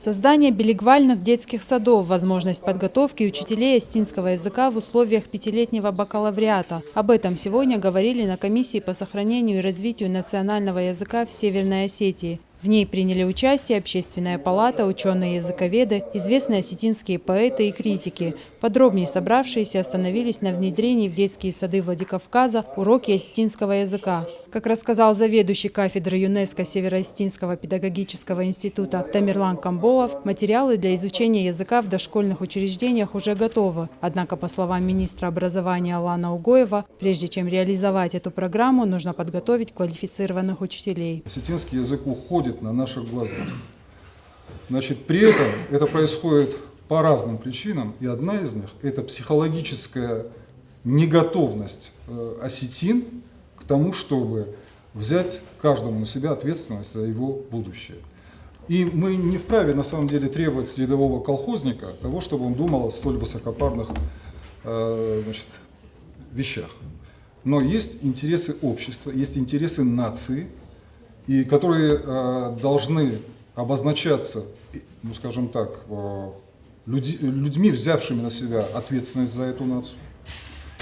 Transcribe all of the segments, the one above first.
Создание билингвальных детских садов, возможность подготовки учителей остинского языка в условиях пятилетнего бакалавриата. Об этом сегодня говорили на комиссии по сохранению и развитию национального языка в Северной Осетии. В ней приняли участие Общественная палата, ученые-языковеды, известные осетинские поэты и критики. Подробнее собравшиеся остановились на внедрении в детские сады Владикавказа уроки осетинского языка. Как рассказал заведующий кафедрой ЮНЕСКО Северо-Осетинского педагогического института Тамерлан Камболов, материалы для изучения языка в дошкольных учреждениях уже готовы. Однако, по словам министра образования Алана Угоева, прежде чем реализовать эту программу, нужно подготовить квалифицированных учителей. Осетинский язык уходит на наших глазах. Значит, при этом это происходит по разным причинам, и одна из них – это психологическая неготовность осетин к тому, чтобы взять каждому на себя ответственность за его будущее. И мы не вправе, на самом деле, требовать с рядового колхозника того, чтобы он думал о столь высокопарных вещах. Но есть интересы общества, есть интересы нации, и которые должны обозначаться, ну, скажем так, людьми, взявшими на себя ответственность за эту нацию.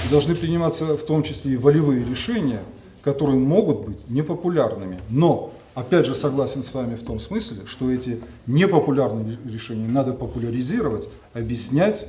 И должны приниматься в том числе и волевые решения, которые могут быть непопулярными. Но, опять же, согласен с вами в том смысле, что эти непопулярные решения надо популяризировать, объяснять